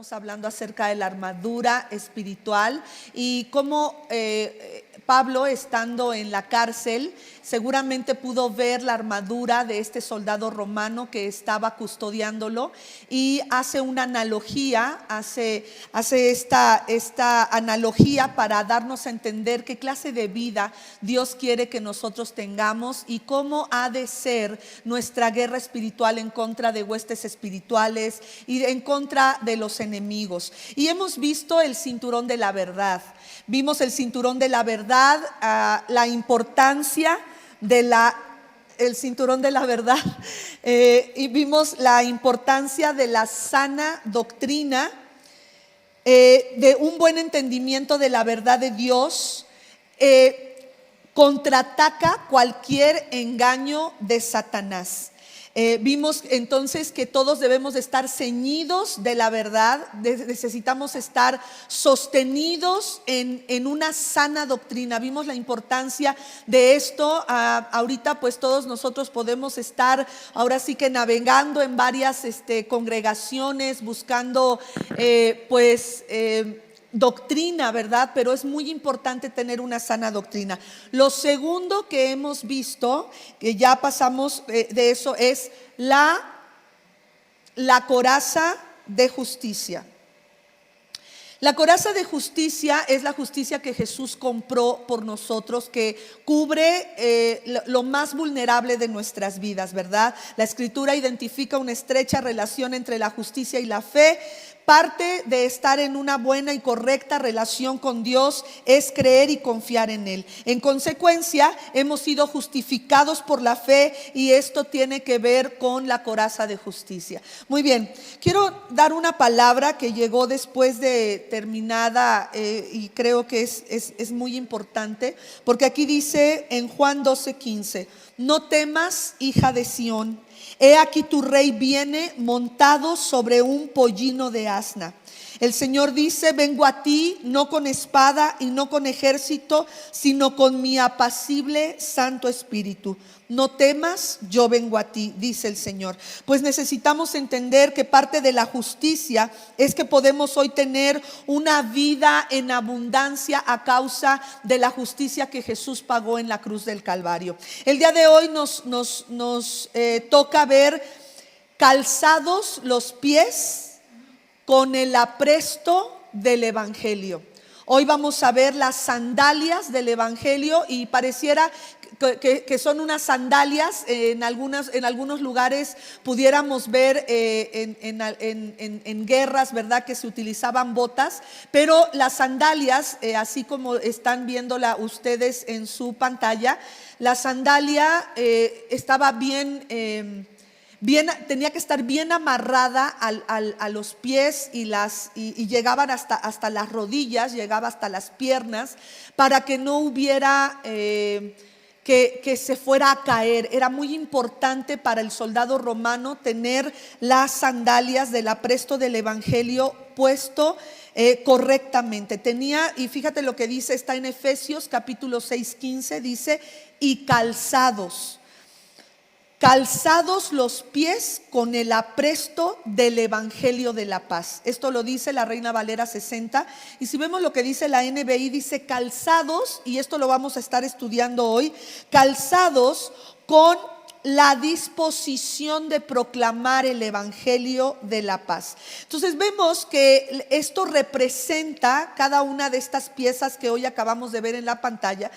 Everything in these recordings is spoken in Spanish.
estamos hablando acerca de la armadura espiritual y cómo Pablo, estando en la cárcel, seguramente pudo ver la armadura de este soldado romano que estaba custodiándolo y hace una analogía, hace esta analogía para darnos a entender qué clase de vida Dios quiere que nosotros tengamos y cómo ha de ser nuestra guerra espiritual en contra de huestes espirituales y en contra de los enemigos. Y hemos visto el cinturón de la verdad. Vimos el cinturón de la verdad, la importancia el cinturón de la verdad, y vimos la importancia de la sana doctrina, de un buen entendimiento de la verdad de Dios. Contraataca cualquier engaño de Satanás. Vimos entonces que todos debemos de estar ceñidos de la verdad, necesitamos estar sostenidos en una sana doctrina. Vimos la importancia de esto. Ahorita pues todos nosotros podemos estar ahora sí que navegando en varias congregaciones buscando doctrina, ¿verdad? Pero es muy importante tener una sana doctrina. Lo segundo que hemos visto, que ya pasamos de eso, es la coraza de justicia. La coraza de justicia es la justicia que Jesús compró por nosotros, que cubre lo más vulnerable de nuestras vidas, ¿verdad? La Escritura identifica una estrecha relación entre la justicia y la fe. Parte de estar en una buena y correcta relación con Dios es creer y confiar en Él. En consecuencia, hemos sido justificados por la fe y esto tiene que ver con la coraza de justicia. Muy bien, quiero dar una palabra que llegó después de terminada y creo que es muy importante, porque aquí dice en Juan 12:15: no temas, hija de Sión. He aquí tu rey viene montado sobre un pollino de asna. El Señor dice: vengo a ti no con espada y no con ejército, sino con mi apacible Santo Espíritu. No temas, yo vengo a ti, dice el Señor. Pues necesitamos entender que parte de la justicia es que podemos hoy tener una vida en abundancia a causa de la justicia que Jesús pagó en la cruz del Calvario. El día de hoy nos toca ver calzados los pies con el apresto del Evangelio. Hoy vamos a ver las sandalias del Evangelio y pareciera que son unas sandalias. En algunos lugares pudiéramos ver en guerras, ¿verdad?, que se utilizaban botas, pero las sandalias, así como están viéndola ustedes en su pantalla, la sandalia estaba tenía que estar bien amarrada a los pies y llegaban hasta las rodillas, llegaba hasta las piernas, para que no hubiera que se fuera a caer. Era muy importante para el soldado romano tener las sandalias del apresto del Evangelio puesto correctamente. Y fíjate lo que dice, está en Efesios capítulo 6:15, dice: y calzados los pies con el apresto del Evangelio de la paz. Esto lo dice la Reina Valera 60. Y si vemos lo que dice la NBI, dice calzados, y esto lo vamos a estar estudiando hoy, calzados con la disposición de proclamar el Evangelio de la paz. Entonces vemos que esto representa, cada una de estas piezas que hoy acabamos de ver en la pantalla,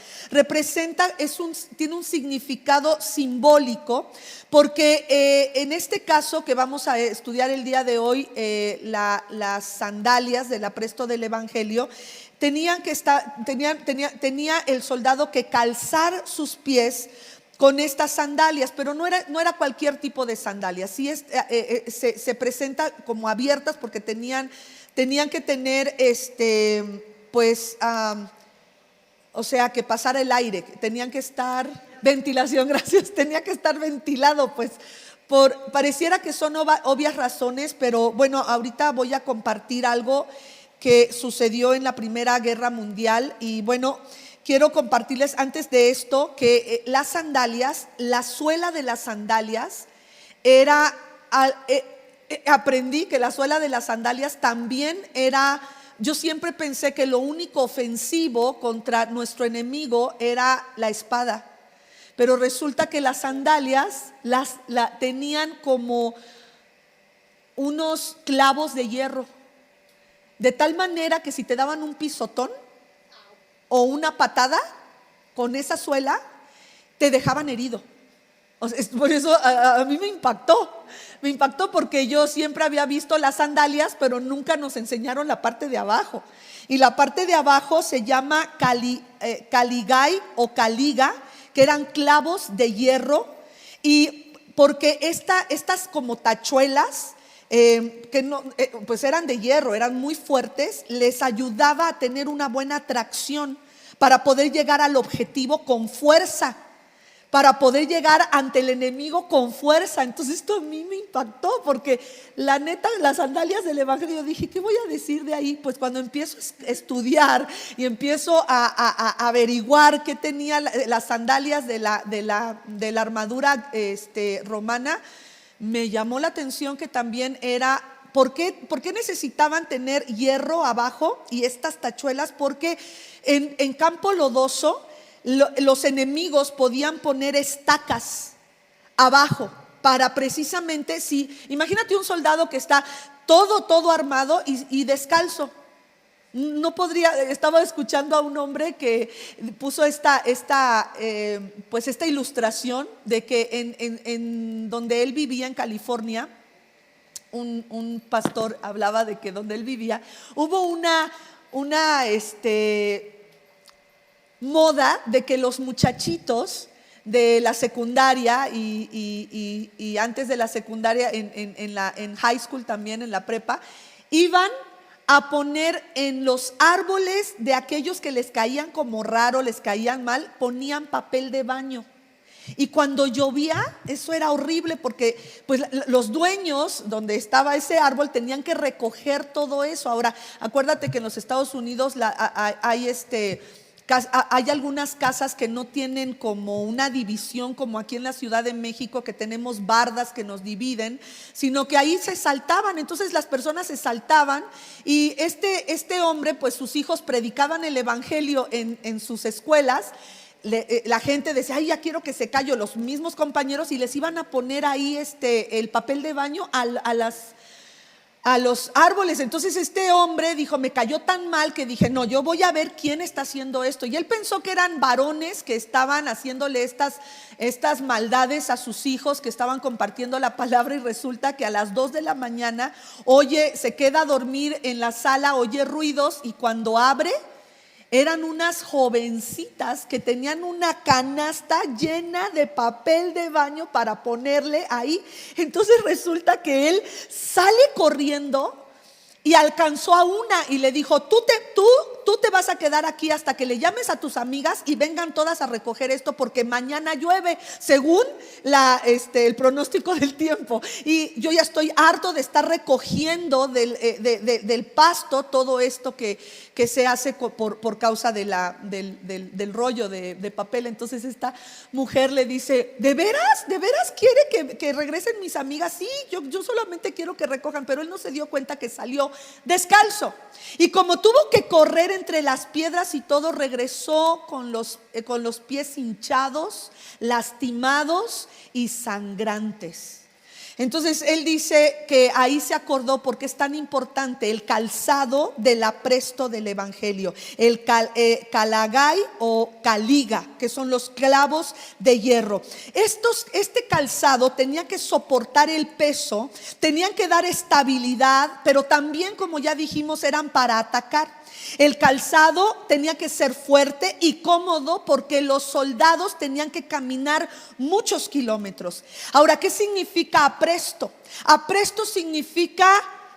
tiene un significado simbólico, porque en este caso que vamos a estudiar el día de hoy, las sandalias del apresto del Evangelio, tenía el soldado que calzar sus pies con estas sandalias, pero no era cualquier tipo de sandalias. Sí se presenta como abiertas porque tenían que tener o sea, que pasar el aire, tenían que estar ventilación, gracias, tenía que estar ventilado, pues pareciera que son obvias razones, pero bueno, ahorita voy a compartir algo que sucedió en la Primera Guerra Mundial. Y bueno, quiero compartirles antes de esto que las sandalias, la suela de las sandalias era aprendí que la suela de las sandalias también era, yo siempre pensé que lo único ofensivo contra nuestro enemigo era la espada, pero resulta que las sandalias tenían como unos clavos de hierro, de tal manera que si te daban un pisotón o una patada con esa suela, te dejaban herido. O sea, por eso a mí me impactó porque yo siempre había visto las sandalias, pero nunca nos enseñaron la parte de abajo. Y la parte de abajo se llama caligai o caliga, que eran clavos de hierro, y porque estas como tachuelas, que no, pues eran de hierro, eran muy fuertes, les ayudaba a tener una buena tracción para poder llegar al objetivo con fuerza, para poder llegar ante el enemigo con fuerza. Entonces esto a mí me impactó, porque la neta, las sandalias del evangelio, dije, ¿qué voy a decir de ahí? Pues cuando empiezo a estudiar y empiezo a averiguar qué tenía las sandalias de la armadura romana, me llamó la atención que también era, ¿por qué necesitaban tener hierro abajo y estas tachuelas? Porque en campo lodoso los enemigos podían poner estacas abajo para precisamente, imagínate un soldado que está todo armado y descalzo. No podría. Estaba escuchando a un hombre que puso esta ilustración de que en donde él vivía en California, un pastor hablaba de que donde él vivía hubo una moda de que los muchachitos de la secundaria y antes de la secundaria, en high school también, en la prepa, iban a poner en los árboles de aquellos que les caían como raro, les caían mal, ponían papel de baño. Y cuando llovía, eso era horrible, porque pues los dueños donde estaba ese árbol tenían que recoger todo eso. Ahora, acuérdate que en los Estados Unidos hay algunas casas que no tienen como una división como aquí en la Ciudad de México, que tenemos bardas que nos dividen, sino que ahí se saltaban. Entonces las personas se saltaban, y este hombre, pues sus hijos predicaban el evangelio en sus escuelas. La gente decía, ay, ya quiero que se calle, los mismos compañeros, y les iban a poner ahí el papel de baño a los árboles. Entonces este hombre dijo, me cayó tan mal que dije, no, yo voy a ver quién está haciendo esto. Y él pensó que eran varones que estaban haciéndole estas maldades a sus hijos, que estaban compartiendo la palabra, y resulta que a las 2 de la mañana se queda a dormir en la sala, oye ruidos, y cuando abre, eran unas jovencitas que tenían una canasta llena de papel de baño para ponerle ahí. Entonces resulta que él sale corriendo y alcanzó a una y le dijo, tú te vas a quedar aquí hasta que le llames a tus amigas y vengan todas a recoger esto, porque mañana llueve, según el pronóstico del tiempo. Y yo ya estoy harto de estar recogiendo del pasto todo esto que se hace por causa del rollo de papel. Entonces esta mujer le dice, ¿de veras quiere que regresen mis amigas? Sí, yo solamente quiero que recojan. Pero él no se dio cuenta que salió descalzo, y como tuvo que correr entre las piedras y todo, regresó con los pies hinchados, lastimados y sangrantes. Entonces él dice que ahí se acordó porque es tan importante el calzado del apresto del evangelio, el calagai o caliga, que son los clavos de hierro. Este calzado tenía que soportar el peso, tenían que dar estabilidad, pero también, como ya dijimos, eran para atacar. El calzado tenía que ser fuerte y cómodo, porque los soldados tenían que caminar muchos kilómetros. Ahora, ¿qué significa apresto? Apresto significa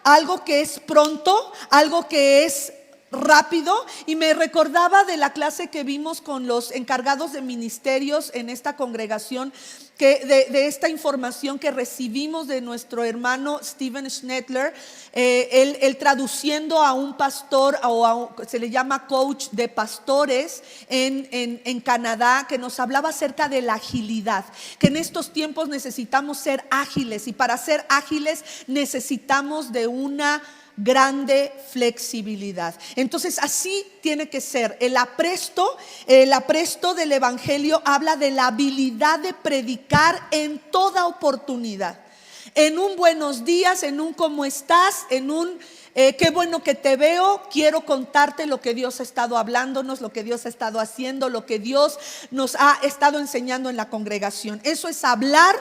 algo que es pronto, algo que es rápido y me recordaba de la clase que vimos con los encargados de ministerios en esta congregación, que de esta información que recibimos de nuestro hermano Steven Schnetler, él traduciendo a un pastor, se le llama coach de pastores en Canadá, que nos hablaba acerca de la agilidad, que en estos tiempos necesitamos ser ágiles, y para ser ágiles necesitamos de una grande flexibilidad. Entonces así tiene que ser. El apresto del evangelio habla de la habilidad de predicar en toda oportunidad, en un buenos días, en un cómo estás, en un qué bueno que te veo. Quiero contarte lo que Dios ha estado hablándonos, lo que Dios ha estado haciendo, lo que Dios nos ha estado enseñando en la congregación. Eso es hablar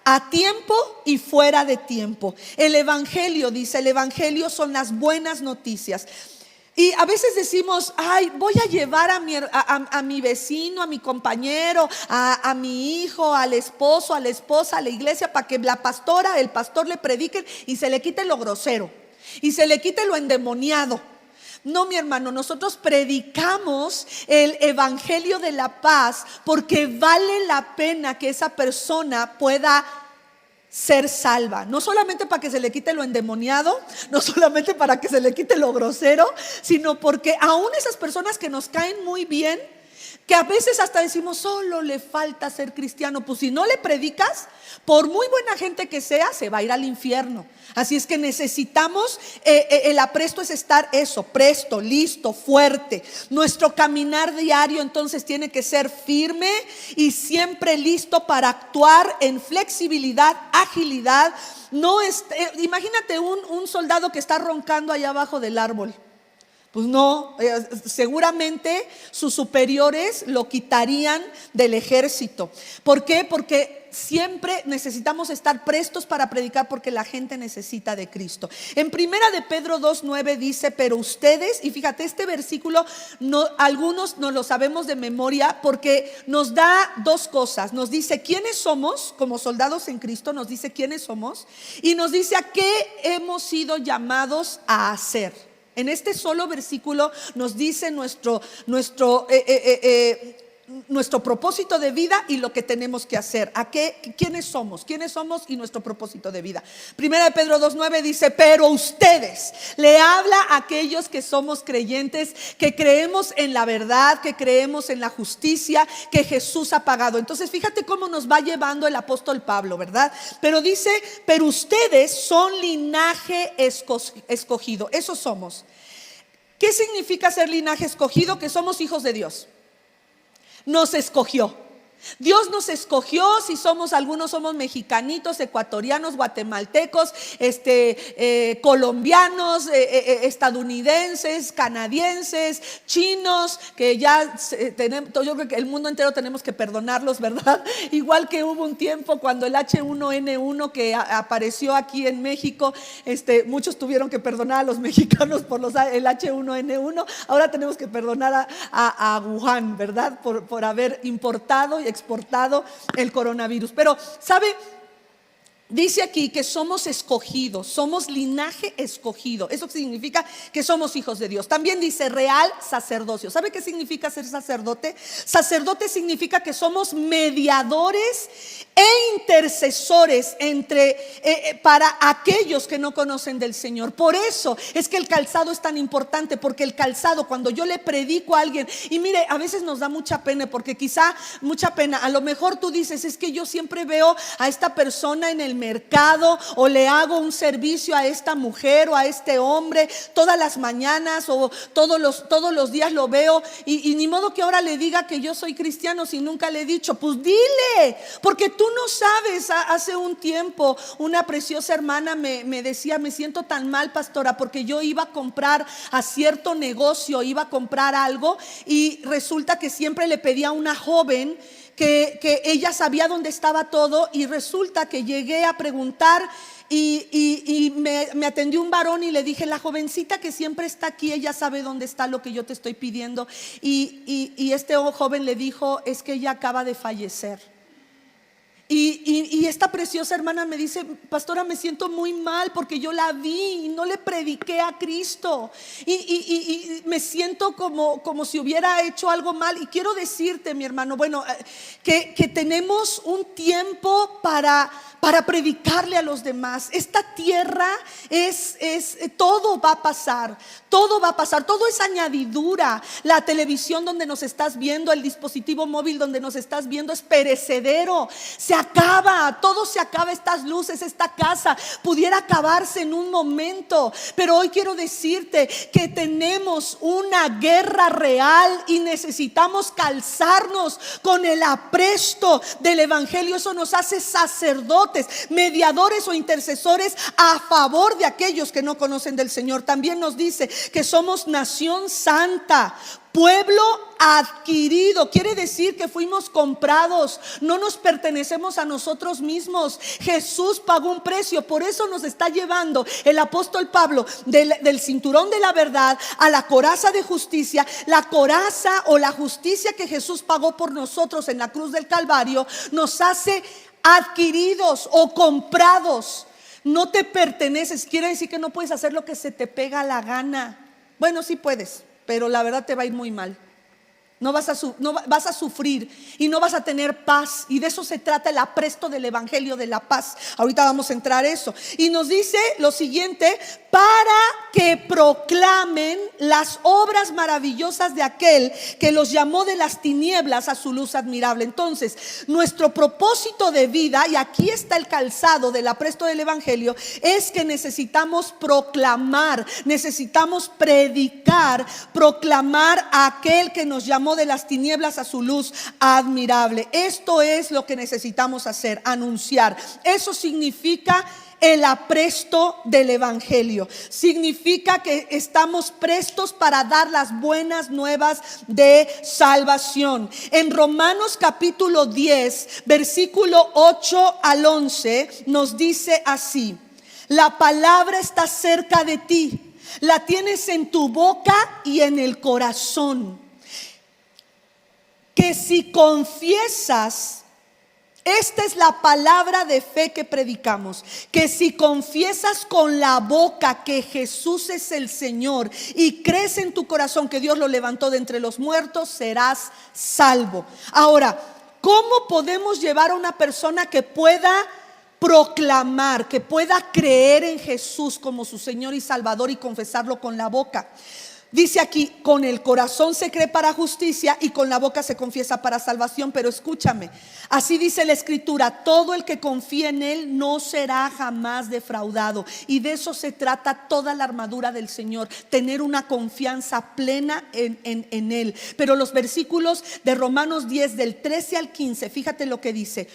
a tiempo y fuera de tiempo. El evangelio, dice, el evangelio son las buenas noticias. Y a veces decimos, ay, voy a llevar a mi vecino, a mi compañero, a mi hijo, al esposo, a la esposa, a la iglesia, para que la pastora, el pastor le prediquen y se le quite lo grosero y se le quite lo endemoniado. No, mi hermano, nosotros predicamos el evangelio de la paz porque vale la pena que esa persona pueda ser salva, no solamente para que se le quite lo endemoniado, no solamente para que se le quite lo grosero, sino porque aún esas personas que nos caen muy bien, que a veces hasta decimos solo le falta ser cristiano, pues si no le predicas, por muy buena gente que sea, se va a ir al infierno. Así es que necesitamos, el apresto es estar eso, presto, listo, fuerte. Nuestro caminar diario entonces tiene que ser firme y siempre listo para actuar en flexibilidad, agilidad. Imagínate un soldado que está roncando allá abajo del árbol. Pues no, seguramente sus superiores lo quitarían del ejército. ¿Por qué? Porque siempre necesitamos estar prestos para predicar, porque la gente necesita de Cristo. En primera de Pedro 2:9 dice, pero ustedes, y fíjate, este versículo algunos no lo sabemos de memoria porque nos da dos cosas. Nos dice quiénes somos como soldados en Cristo, nos dice quiénes somos, y nos dice a qué hemos sido llamados a hacer. En este solo versículo nos dice nuestro propósito de vida y lo que tenemos que hacer. ¿Quiénes somos y nuestro propósito de vida? Primera de Pedro 2:9 dice, pero ustedes, le habla a aquellos que somos creyentes, que creemos en la verdad, que creemos en la justicia que Jesús ha pagado. Entonces fíjate cómo nos va llevando el apóstol Pablo, ¿verdad? Pero dice, pero ustedes son linaje escogido. Eso somos. ¿Qué significa ser linaje escogido? Que somos hijos de Dios. Nos escogió. Dios nos escogió. Si algunos somos mexicanitos, ecuatorianos, guatemaltecos, colombianos, estadounidenses, canadienses, chinos, que ya tenemos, yo creo que el mundo entero tenemos que perdonarlos, ¿verdad? Igual que hubo un tiempo cuando el H1N1 que apareció aquí en México, muchos tuvieron que perdonar a los mexicanos por el H1N1. Ahora tenemos que perdonar a Wuhan, ¿verdad? Por haber importado y exportado el coronavirus. Pero, ¿sabe? Dice aquí que somos escogidos, somos linaje escogido. Eso significa que somos hijos de Dios. También dice real sacerdocio. ¿Sabe qué significa ser sacerdote? Sacerdote significa que somos mediadores e intercesores para aquellos que no conocen del Señor. Por eso es que el calzado es tan importante, porque el calzado, cuando yo le predico a alguien, y mire, a veces nos da mucha pena, porque a lo mejor tú dices, es que yo siempre veo a esta persona en el mercado, o le hago un servicio a esta mujer o a este hombre todas las mañanas o todos los días lo veo, y ni modo que ahora le diga que yo soy cristiano si nunca le he dicho. Pues dile, porque tú no sabes. Hace un tiempo una preciosa hermana me decía, me siento tan mal, pastora, porque yo iba a comprar a cierto negocio, iba a comprar algo, y resulta que siempre le pedía a una joven que ella sabía dónde estaba todo, y resulta que llegué a preguntar y me atendió un varón, y le dije, la jovencita que siempre está aquí, ella sabe dónde está lo que yo te estoy pidiendo, y este joven le dijo, es que ella acaba de fallecer. Y esta preciosa hermana me dice: pastora, me siento muy mal porque yo la vi y no le prediqué a Cristo. Y me siento como si hubiera hecho algo mal. Y quiero decirte, mi hermano, bueno, que tenemos un tiempo para predicarle a los demás. Esta tierra todo va a pasar, todo va a pasar, todo es añadidura. La televisión donde nos estás viendo, el dispositivo móvil donde nos estás viendo es perecedero, se acaba, todo se acaba. Estas luces, esta casa pudiera acabarse en un momento, pero hoy quiero decirte que tenemos una guerra real y necesitamos calzarnos con el apresto del evangelio. Eso nos hace sacerdotes, mediadores o intercesores a favor de aquellos que no conocen del Señor. También nos dice que somos nación santa, pueblo adquirido. Quiere decir que fuimos comprados, no nos pertenecemos a nosotros mismos. Jesús pagó un precio, por eso nos está llevando el apóstol Pablo del cinturón de la verdad a la coraza de justicia. La coraza o la justicia que Jesús pagó por nosotros en la cruz del Calvario nos hace adquiridos o comprados. No te perteneces, quiere decir que no puedes hacer lo que se te pega la gana. Bueno, sí puedes, pero la verdad te va a ir muy mal. No vas a sufrir y no vas a tener paz. Y de eso se trata el apresto del evangelio de la paz. Ahorita vamos a entrar a eso. Y nos dice lo siguiente: para que proclamen las obras maravillosas de aquel que los llamó de las tinieblas a su luz admirable. Entonces, nuestro propósito de vida, y aquí está el calzado del apresto del evangelio, es que necesitamos proclamar, necesitamos predicar, proclamar a aquel que nos llamó de las tinieblas a su luz admirable. Esto es lo que necesitamos hacer, anunciar. Eso significa el apresto del evangelio. Significa que estamos prestos para dar las buenas nuevas de salvación. En Romanos capítulo 10, versículo 8 al 11 nos dice así: la palabra está cerca de ti, la tienes en tu boca y en el corazón, que si confiesas, esta es la palabra de fe que predicamos, que si confiesas con la boca que Jesús es el Señor y crees en tu corazón que Dios lo levantó de entre los muertos, serás salvo. Ahora, ¿cómo podemos llevar a una persona que pueda proclamar, que pueda creer en Jesús como su Señor y Salvador y confesarlo con la boca? Dice aquí: con el corazón se cree para justicia y con la boca se confiesa para salvación. Pero escúchame, así dice la Escritura: todo el que confía en Él no será jamás defraudado. Y de eso se trata toda la armadura del Señor, tener una confianza plena en Él. Pero los versículos de Romanos 10 del 13 al 15, fíjate lo que dice: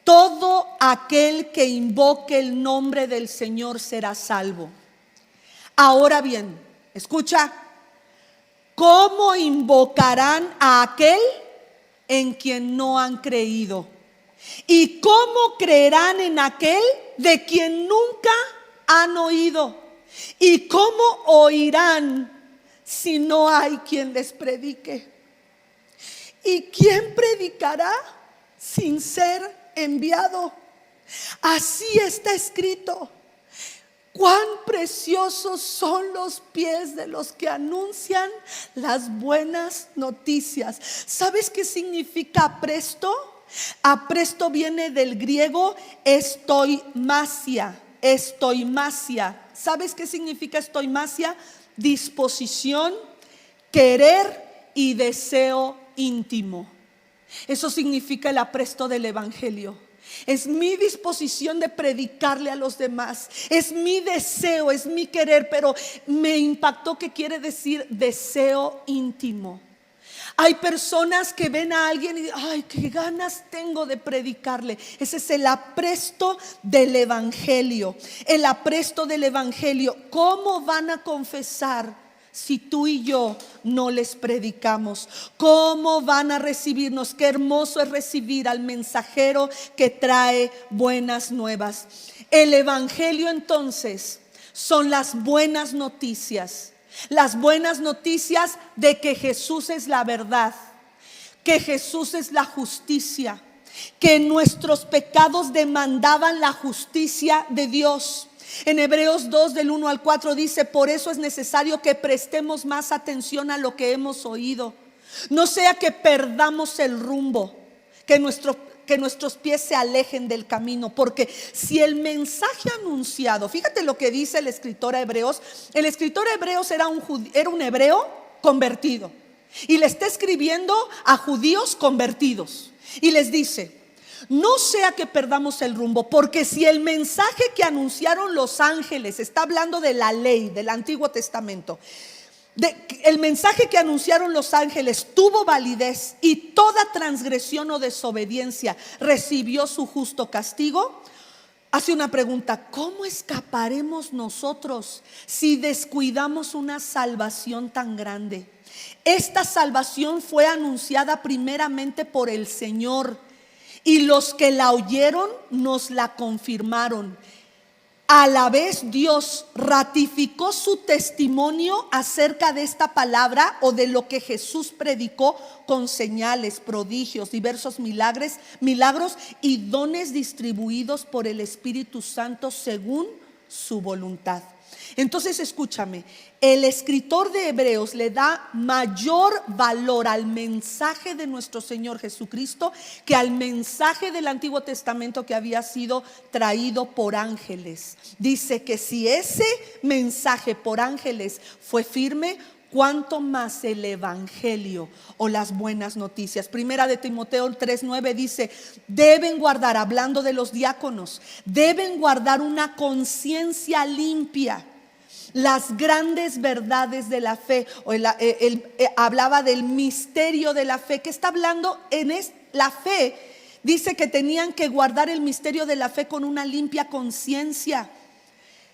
todo aquel que invoque el nombre del Señor será salvo. Ahora bien, escucha: ¿cómo invocarán a aquel en quien no han creído? ¿Y cómo creerán en aquel de quien nunca han oído? ¿Y cómo oirán si no hay quien les predique? ¿Y quién predicará sin ser enviado? Así está escrito: cuán preciosos son los pies de los que anuncian las buenas noticias. ¿Sabes qué significa apresto? Apresto viene del griego estoimasia. Estoimasia. ¿Sabes qué significa estoimasia? Disposición, querer y deseo íntimo. Eso significa el apresto del evangelio. Es mi disposición de predicarle a los demás, es mi deseo, es mi querer. Pero me impactó que quiere decir deseo íntimo. Hay personas que ven a alguien y dicen: ay, qué ganas tengo de predicarle. Ese es el apresto del evangelio. El apresto del evangelio. ¿Cómo van a confesar si tú y yo no les predicamos? ¿Cómo van a recibirnos? Qué hermoso es recibir al mensajero que trae buenas nuevas. El evangelio entonces son las buenas noticias. Las buenas noticias de que Jesús es la verdad, que Jesús es la justicia, que nuestros pecados demandaban la justicia de Dios. En Hebreos 2 del 1 al 4 dice: por eso es necesario que prestemos más atención a lo que hemos oído, no sea que perdamos el rumbo, que nuestros pies se alejen del camino. Porque si el mensaje anunciado, fíjate lo que dice el escritor a Hebreos. El escritor a Hebreos era un hebreo convertido, y le está escribiendo a judíos convertidos, y les dice: no sea que perdamos el rumbo, porque si el mensaje que anunciaron los ángeles, está hablando de la ley del Antiguo Testamento, el mensaje que anunciaron los ángeles tuvo validez y toda transgresión o desobediencia recibió su justo castigo, hace una pregunta: ¿cómo escaparemos nosotros si descuidamos una salvación tan grande? Esta salvación fue anunciada primeramente por el Señor, y los que la oyeron nos la confirmaron. A la vez Dios ratificó su testimonio acerca de esta palabra o de lo que Jesús predicó con señales, prodigios, diversos milagros y dones distribuidos por el Espíritu Santo según su voluntad. Entonces escúchame, el escritor de Hebreos le da mayor valor al mensaje de nuestro Señor Jesucristo que al mensaje del Antiguo Testamento que había sido traído por ángeles. Dice que si ese mensaje por ángeles fue firme, cuánto más el evangelio o las buenas noticias. Primera de Timoteo 3:9 dice: deben guardar, hablando de los diáconos, deben guardar una conciencia limpia, las grandes verdades de la fe. Hablaba del misterio de la fe. ¿Qué está hablando? La fe dice que tenían que guardar el misterio de la fe con una limpia conciencia.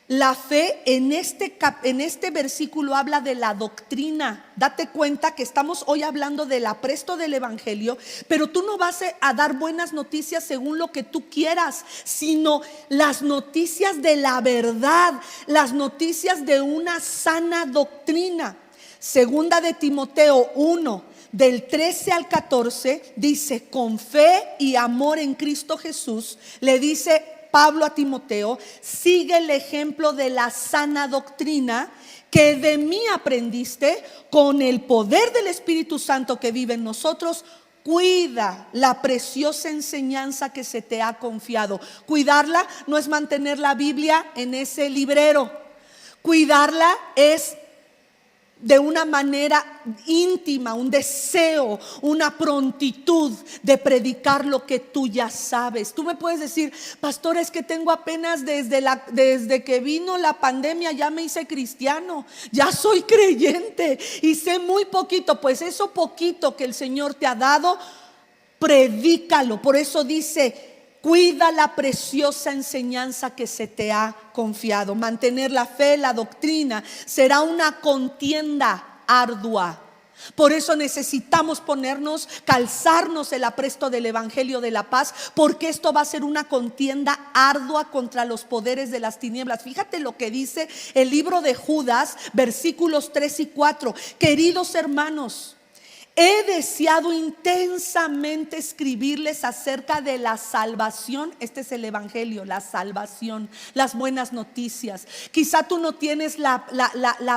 La fe en este versículo habla de la doctrina. Date cuenta que estamos hoy hablando del apresto del evangelio, pero tú no vas a dar buenas noticias según lo que tú quieras, sino las noticias de la verdad, las noticias de una sana doctrina. Segunda de Timoteo 1 del 13 al 14 dice: con fe y amor en Cristo Jesús, le dice Pablo a Timoteo, sigue el ejemplo de la sana doctrina que de mí aprendiste, con el poder del Espíritu Santo que vive en nosotros. Cuida la preciosa enseñanza que se te ha confiado. Cuidarla no es mantener la Biblia en ese librero. Cuidarla es de una manera íntima, un deseo, una prontitud de predicar lo que tú ya sabes. Tú me puedes decir: pastor, es que tengo apenas desde que vino la pandemia ya me hice cristiano, ya soy creyente y sé muy poquito. Pues eso poquito que el Señor te ha dado, predícalo. Por eso dice: cuida la preciosa enseñanza que se te ha confiado. Mantener la fe, la doctrina, será una contienda ardua. Por eso necesitamos calzarnos el apresto del evangelio de la paz, porque esto va a ser una contienda ardua contra los poderes de las tinieblas. Fíjate lo que dice el libro de Judas, versículos 3 y 4. Queridos hermanos, he deseado intensamente escribirles acerca de la salvación. Este es el evangelio, la salvación, las buenas noticias. Quizá tú no tienes la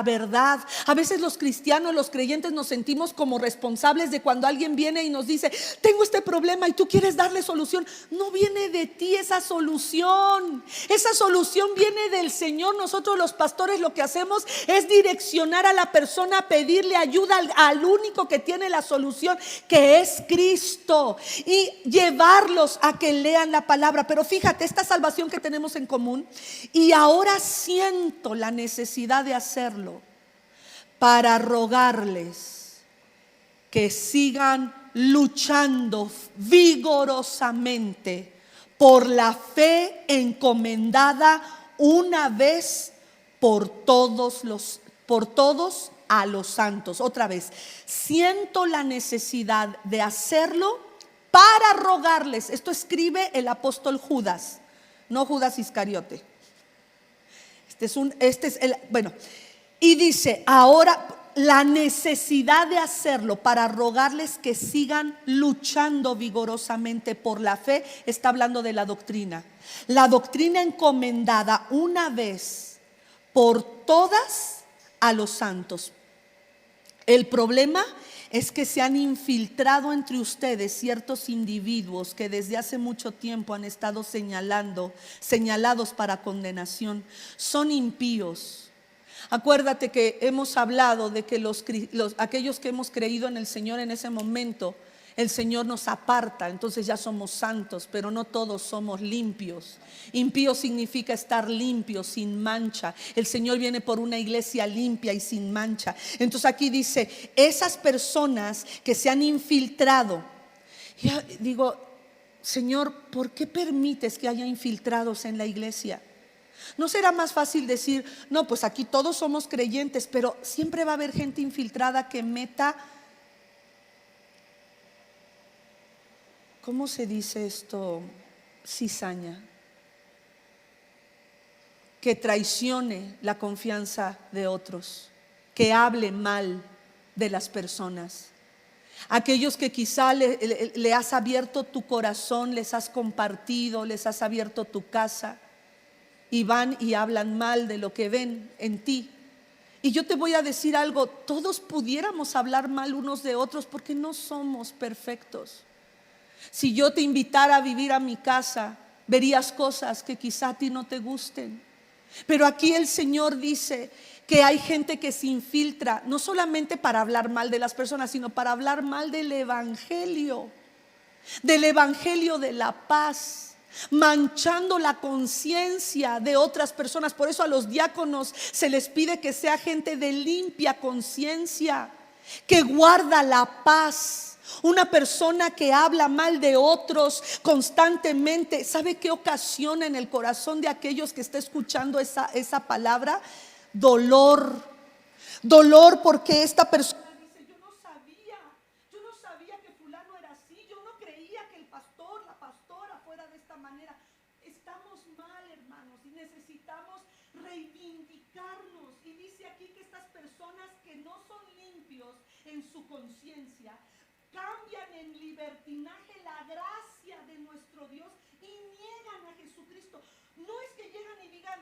verdad. A veces los cristianos, los creyentes, nos sentimos como responsables de cuando alguien viene y nos dice: tengo este problema, y tú quieres darle solución. No viene de ti esa solución. Esa solución viene del Señor. Nosotros los pastores lo que hacemos es direccionar a la persona, pedirle ayuda al único que tiene la solución, que es Cristo, y llevarlos a que lean la palabra. Pero fíjate, esta salvación que tenemos en común, y ahora siento la necesidad de hacerlo para rogarles que sigan luchando vigorosamente por la fe encomendada una vez por todos a los santos. Otra vez, siento la necesidad de hacerlo para rogarles. Esto escribe el apóstol Judas, no Judas Iscariote. Y dice: ahora, la necesidad de hacerlo para rogarles que sigan luchando vigorosamente por la fe, está hablando de la doctrina. La doctrina encomendada una vez por todas a los santos. El problema es que se han infiltrado entre ustedes ciertos individuos que desde hace mucho tiempo han estado señalados para condenación. Son impíos. Acuérdate que hemos hablado de que aquellos que hemos creído en el Señor en ese momento, el Señor nos aparta, entonces ya somos santos, pero no todos somos limpios. Impío significa estar limpio, sin mancha. El Señor viene por una iglesia limpia y sin mancha. Entonces aquí dice, esas personas que se han infiltrado, ya digo, Señor, ¿por qué permites que haya infiltrados en la iglesia? ¿No será más fácil decir, no, pues aquí todos somos creyentes, pero siempre va a haber gente infiltrada que meta, ¿cómo se dice esto? Cizaña, que traicione la confianza de otros, que hable mal de las personas. Aquellos que quizá le has abierto tu corazón, les has compartido, les has abierto tu casa, y van y hablan mal de lo que ven en ti. Y yo te voy a decir algo, todos pudiéramos hablar mal unos de otros porque no somos perfectos. Si yo te invitara a vivir a mi casa, verías cosas que quizá a ti no te gusten. Pero aquí el Señor dice que hay gente que se infiltra, no solamente para hablar mal de las personas, sino para hablar mal del evangelio de la paz, manchando la conciencia de otras personas. Por eso a los diáconos se les pide que sea gente de limpia conciencia, que guarda la paz. Una persona que habla mal de otros constantemente, ¿sabe qué ocasiona en el corazón de aquellos que está escuchando esa palabra? Dolor porque esta persona dice, yo no sabía que fulano era así, yo no creía que el pastor, la pastora fuera de esta manera. Estamos mal, hermanos, y necesitamos reivindicarnos. Y dice aquí que estas personas que no son limpios en su conciencia, cambian en libertinaje la gracia de nuestro Dios y niegan a Jesucristo. No es que llegan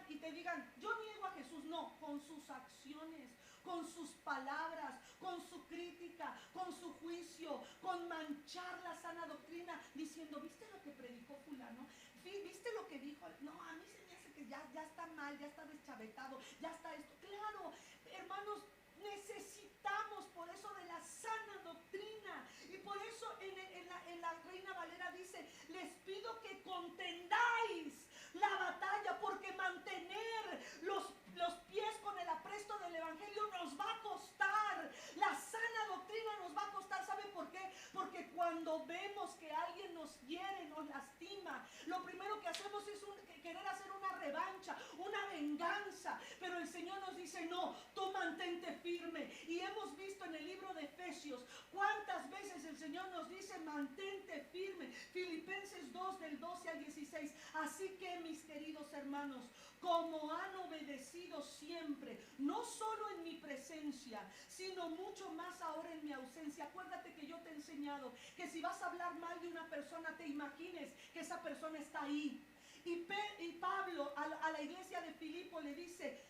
y te digan, yo niego a Jesús, no, con sus acciones, con sus palabras, con su crítica, con su juicio, con manchar la sana doctrina, diciendo, ¿viste lo que predicó fulano? ¿Viste lo que dijo? No, a mí se me hace que ya está mal, ya está deschavetado, ya está esto. Claro, hermanos, necesitamos por eso de la sana doctrina. Y por eso en la Reina Valera dice, les pido que contendáis la batalla, porque mantener los pies con el apresto del evangelio nos va a costar. La sana doctrina nos va a costar. ¿Saben por qué? Porque cuando vemos que alguien nos hiere, nos lastima, lo primero que hacemos es querer hacer una revancha, una venganza. Pero el Señor nos dice, no, tú mantente firme. Y hemos visto en el libro de Efesios cuántas veces el Señor nos dice, mantente firme. Filipenses 2 del 12 al 16. Así que, mis queridos hermanos, como han obedecido siempre, no solo en mi presencia, sino mucho más ahora en mi ausencia. Acuérdate que yo te he enseñado que si vas a hablar mal de una persona, te imagines que esa persona está ahí. Y Pablo a la iglesia de Filipo le dice,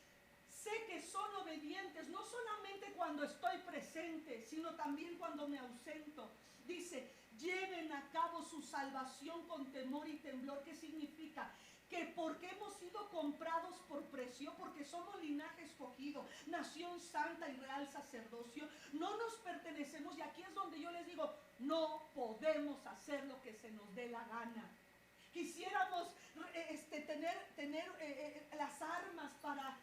sé que son obedientes, no solamente cuando estoy presente, sino también cuando me ausento. Dice, lleven a cabo su salvación con temor y temblor. ¿Qué significa? Que porque hemos sido comprados por precio, porque somos linaje escogido, nación santa y real sacerdocio, no nos pertenecemos. Y aquí es donde yo les digo, no podemos hacer lo que se nos dé la gana. Quisiéramos tener las armas para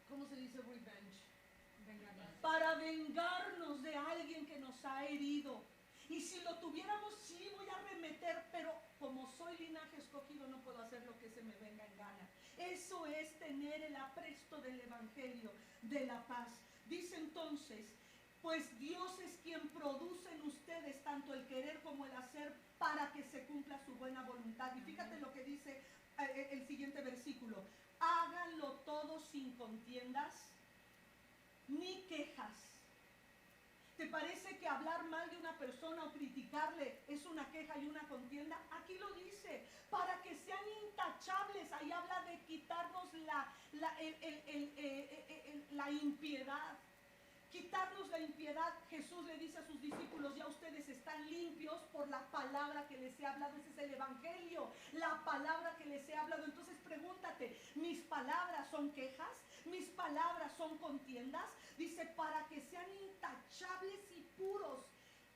¿cómo se dice? Revenge. Para vengarnos de alguien que nos ha herido. Y si lo tuviéramos, sí, voy a arremeter, pero como soy linaje escogido, no puedo hacer lo que se me venga en gana. Eso es tener el apresto del evangelio de la paz. Dice entonces, pues Dios es quien produce en ustedes tanto el querer como el hacer para que se cumpla su buena voluntad. Y fíjate lo que dice el siguiente versículo. Háganlo todo sin contiendas ni quejas. ¿Te parece que hablar mal de una persona o criticarle es una queja y una contienda? Aquí lo dice, para que sean intachables. Ahí habla de quitarnos la impiedad. Quitarnos la impiedad. Jesús le dice a sus discípulos: ya ustedes están limpios por la palabra que les he hablado. Ese es el evangelio, la palabra que les he hablado. Entonces pregúntate, ¿mis palabras son quejas? ¿Mis palabras son contiendas? Dice, para que sean intachables y puros,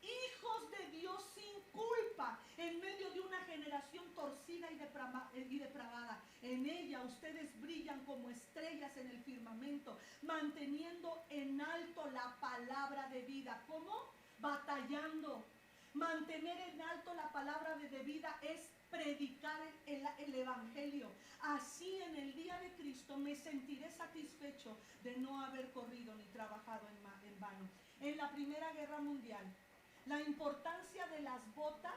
hijos de Dios sin culpa, en medio de una generación torcida y depravada. En ella ustedes brillan como estrellas en el firmamento, manteniendo en alto la palabra de vida. ¿Cómo? Batallando. Mantener en alto la palabra de vida es predicar el evangelio. Así en el día de Cristo me sentiré satisfecho de no haber corrido ni trabajado en vano. En la Primera Guerra Mundial, la importancia de las botas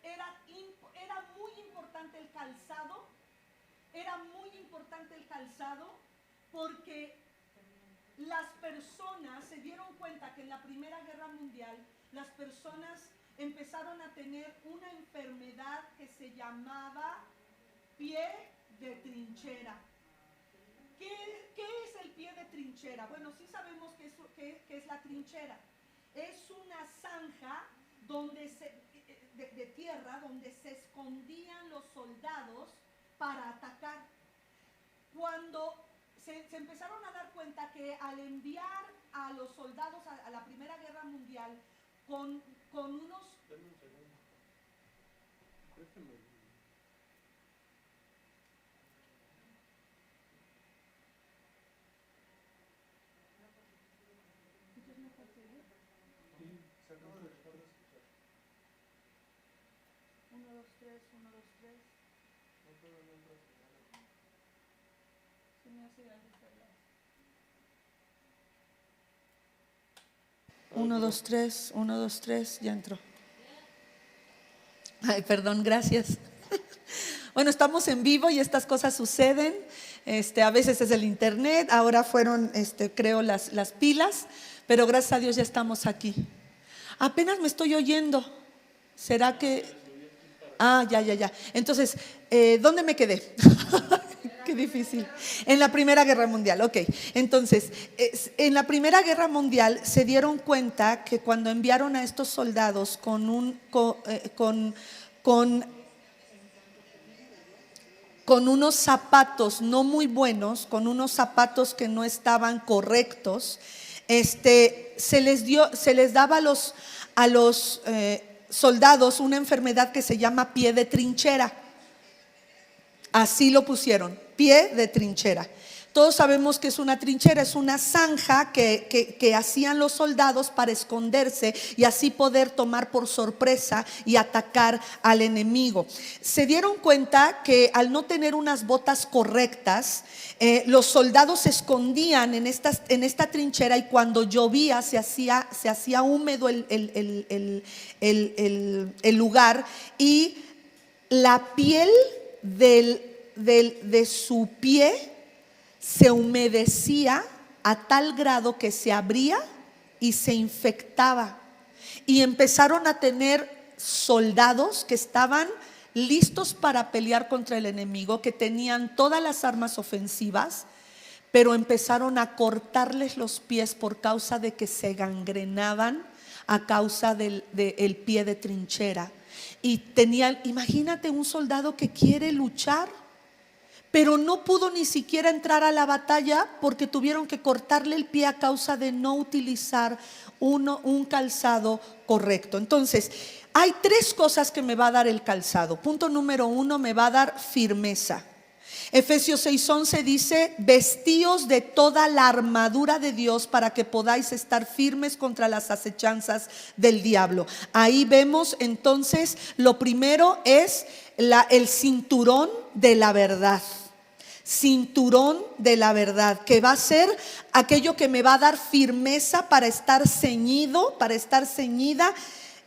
era muy importante el calzado. Era muy importante el calzado porque las personas se dieron cuenta que en la Primera Guerra Mundial las personas empezaron a tener una enfermedad que se llamaba pie de trinchera. ¿Qué es el pie de trinchera? Bueno, sí sabemos qué es la trinchera. Es una zanja de tierra donde se escondían los soldados para atacar. Cuando se empezaron a dar cuenta que al enviar a los soldados a la Primera Guerra Mundial con unos... Dame un segundo. Se acaba de dejar de escuchar. 1, 2, 3, 1, 2, 3. No puedo entrar. Se me hace algo cerrado. 1, 2, 3, 1, 2, 3, ya entró. Ay, perdón, gracias. Bueno, estamos en vivo y estas cosas suceden. A veces es el internet, ahora fueron, creo, las pilas, pero gracias a Dios ya estamos aquí. Apenas me estoy oyendo. ¿Será que? Ya. Entonces, ¿dónde me quedé? Qué difícil. En la Primera Guerra Mundial, ok. Entonces, en la Primera Guerra Mundial se dieron cuenta que cuando enviaron a estos soldados con unos zapatos no muy buenos, con unos zapatos que no estaban correctos, se les daba a los soldados una enfermedad que se llama pie de trinchera. Así lo pusieron, pie de trinchera. Todos sabemos que es una trinchera, es una zanja que hacían los soldados para esconderse y así poder tomar por sorpresa y atacar al enemigo. Se dieron cuenta que al no tener unas botas correctas, los soldados se escondían en esta trinchera y cuando llovía se hacía húmedo el lugar y la piel de su pie se humedecía a tal grado que se abría y se infectaba. Y empezaron a tener soldados que estaban listos para pelear contra el enemigo, que tenían todas las armas ofensivas, pero empezaron a cortarles los pies por causa de que se gangrenaban a causa del pie de trinchera. Y imagínate un soldado que quiere luchar, pero no pudo ni siquiera entrar a la batalla porque tuvieron que cortarle el pie a causa de no utilizar un calzado correcto. Entonces, hay 3 cosas que me va a dar el calzado. Punto número 1, me va a dar firmeza. Efesios 6:11 dice: vestíos de toda la armadura de Dios para que podáis estar firmes contra las acechanzas del diablo. Ahí vemos entonces, lo primero es el cinturón de la verdad. Cinturón de la verdad, que va a ser aquello que me va a dar firmeza para estar ceñido, para estar ceñida,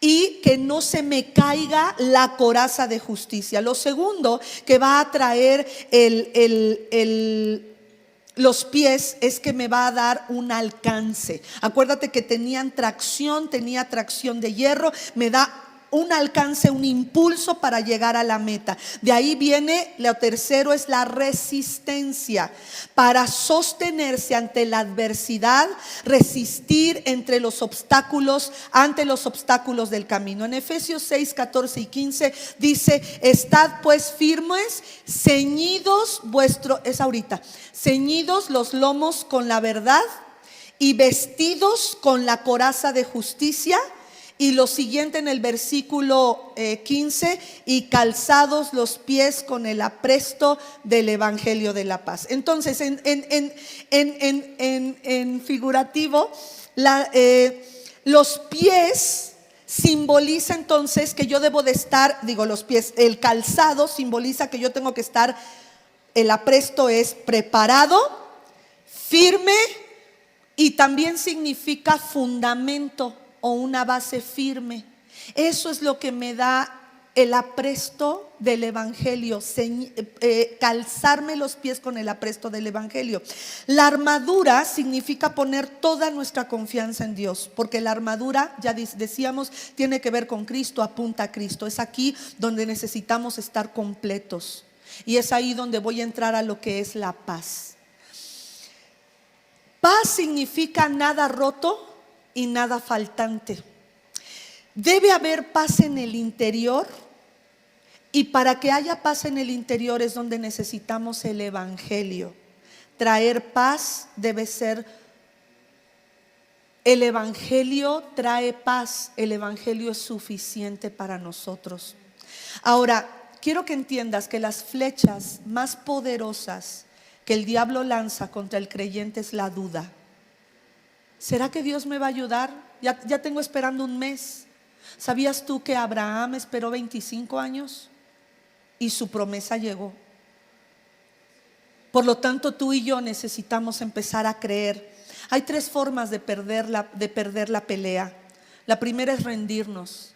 y que no se me caiga la coraza de justicia. Lo segundo que va a traer los pies es que me va a dar un alcance. Acuérdate que tenía tracción de hierro, me da un alcance, un impulso para llegar a la meta. De ahí viene, lo tercero es la resistencia, para sostenerse ante la adversidad, resistir ante los obstáculos del camino. En Efesios 6, 14 y 15 dice: estad pues firmes, ceñidos ceñidos los lomos con la verdad y vestidos con la coraza de justicia. Y lo siguiente en el versículo 15: y calzados los pies con el apresto del evangelio de la paz. Entonces, en figurativo, los pies simboliza entonces que yo debo de estar, los pies, el calzado simboliza que yo tengo que estar, el apresto es preparado, firme, y también significa fundamento o una base firme. Eso es lo que me da el apresto del evangelio, calzarme los pies con el apresto del evangelio. La armadura significa poner toda nuestra confianza en Dios, porque la armadura, ya decíamos, tiene que ver con Cristo, apunta a Cristo. Es aquí donde necesitamos estar completos, y es ahí donde voy a entrar a lo que es la paz. Paz significa nada roto y nada faltante. Debe haber paz en el interior, y para que haya paz en el interior es donde necesitamos el evangelio. Traer paz debe ser, el evangelio trae paz, el evangelio es suficiente para nosotros. Ahora, quiero que entiendas que las flechas más poderosas que el diablo lanza contra el creyente es la duda. ¿Será que Dios me va a ayudar? Ya tengo esperando un mes. ¿Sabías tú que Abraham esperó 25 años y su promesa llegó? Por lo tanto, tú y yo necesitamos empezar a creer. Hay 3 formas de perder la pelea. La primera es rendirnos,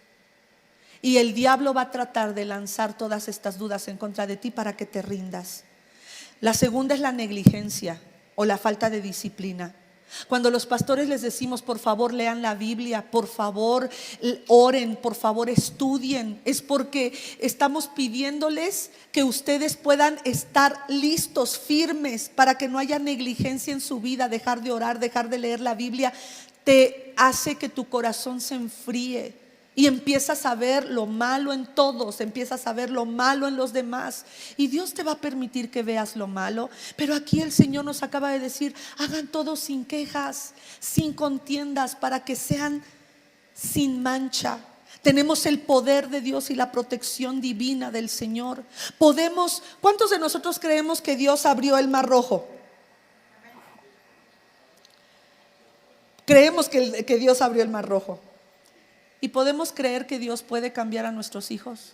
y el diablo va a tratar de lanzar todas estas dudas en contra de ti para que te rindas. La segunda es la negligencia o la falta de disciplina. Cuando los pastores les decimos: por favor lean la Biblia, por favor oren, por favor estudien, es porque estamos pidiéndoles que ustedes puedan estar listos, firmes, para que no haya negligencia en su vida. Dejar de orar, dejar de leer la Biblia te hace que tu corazón se enfríe y empiezas a ver lo malo en todos, empiezas a ver lo malo en los demás, y Dios te va a permitir que veas lo malo. Pero aquí el Señor nos acaba de decir: hagan todo sin quejas, sin contiendas, para que sean sin mancha. Tenemos el poder de Dios y la protección divina del Señor. ¿Cuántos de nosotros creemos que Dios abrió el Mar Rojo? Creemos que Dios abrió el Mar Rojo. ¿Y podemos creer que Dios puede cambiar a nuestros hijos?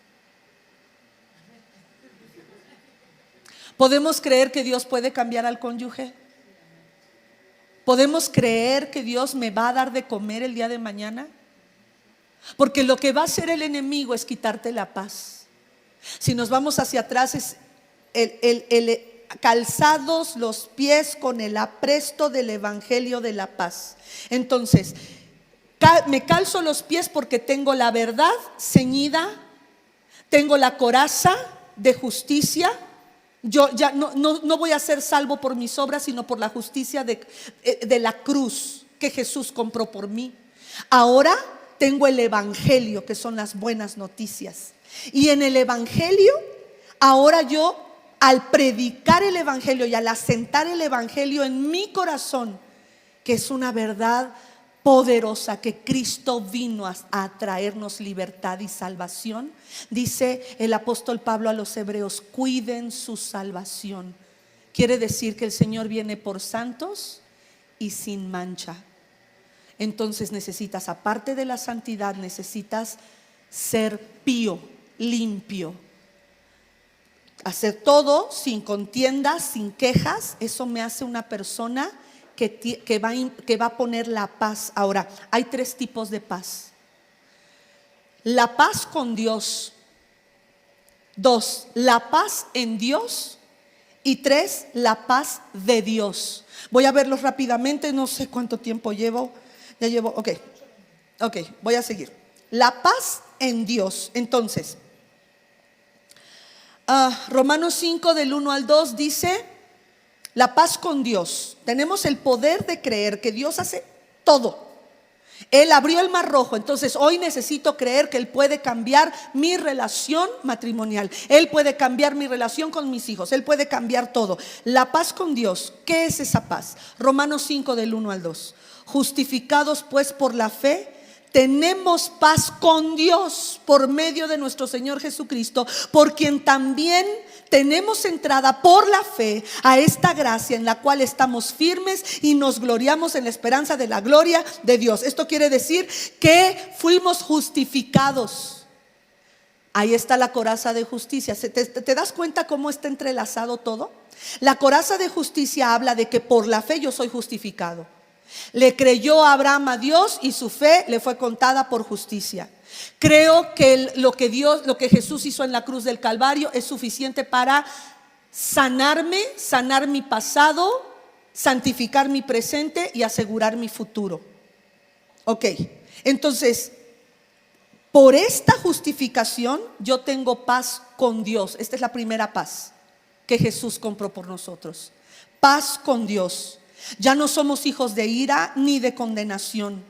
¿Podemos creer que Dios puede cambiar al cónyuge? ¿Podemos creer que Dios me va a dar de comer el día de mañana? Porque lo que va a hacer el enemigo es quitarte la paz. Si nos vamos hacia atrás, es calzados los pies con el apresto del evangelio de la paz. Entonces, me calzo los pies porque tengo la verdad ceñida, tengo la coraza de justicia. Yo ya no voy a ser salvo por mis obras, sino por la justicia de la cruz que Jesús compró por mí. Ahora tengo el evangelio, que son las buenas noticias. Y en el evangelio, ahora yo, al predicar el evangelio y al asentar el evangelio en mi corazón, que es una verdad poderosa, que Cristo vino a traernos libertad y salvación, dice el apóstol Pablo a los hebreos: cuiden su salvación. Quiere decir que el Señor viene por santos y sin mancha. Entonces necesitas, aparte de la santidad, necesitas ser pío, limpio, hacer todo sin contiendas, sin quejas. Eso me hace una persona que va a poner la paz. Ahora, hay 3 tipos de paz: la paz con Dios, 2, la paz en Dios, Y 3, la paz de Dios. Voy a verlos rápidamente, no sé cuánto tiempo llevo. Ya llevo, ok, voy a seguir. La paz en Dios. Entonces, Romanos 5 del 1 al 2 dice, la paz con Dios. Tenemos el poder de creer que Dios hace todo. Él abrió el mar rojo, entonces hoy necesito creer que Él puede cambiar mi relación matrimonial. Él puede cambiar mi relación con mis hijos. Él puede cambiar todo. La paz con Dios, ¿qué es esa paz? Romanos 5 del 1 al 2. Justificados pues por la fe, tenemos paz con Dios por medio de nuestro Señor Jesucristo, por quien también tenemos entrada por la fe a esta gracia en la cual estamos firmes y nos gloriamos en la esperanza de la gloria de Dios. Esto quiere decir que fuimos justificados. Ahí está la coraza de justicia. ¿Te das cuenta cómo está entrelazado todo? La coraza de justicia habla de que por la fe yo soy justificado. Le creyó Abraham a Dios y su fe le fue contada por justicia. Creo que lo que Jesús hizo en la cruz del Calvario es suficiente para sanarme, sanar mi pasado, santificar mi presente y asegurar mi futuro. Ok, entonces, por esta justificación yo tengo paz con Dios. Esta es la primera paz que Jesús compró por nosotros. Paz con Dios. Ya no somos hijos de ira ni de condenación.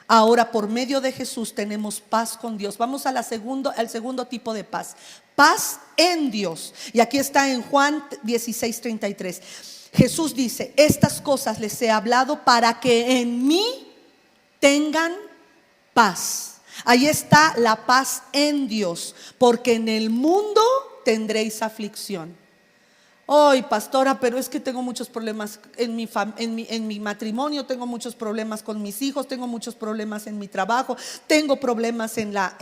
Ahora por medio de Jesús tenemos paz con Dios. Vamos al segundo tipo de paz. Paz en Dios. Y aquí está en Juan 16:33. Jesús dice, estas cosas les he hablado para que en mí tengan paz. Ahí está la paz en Dios. Porque en el mundo tendréis aflicción. Ay, pastora, pero es que tengo muchos problemas en mi matrimonio, tengo muchos problemas con mis hijos, tengo muchos problemas en mi trabajo, tengo problemas en la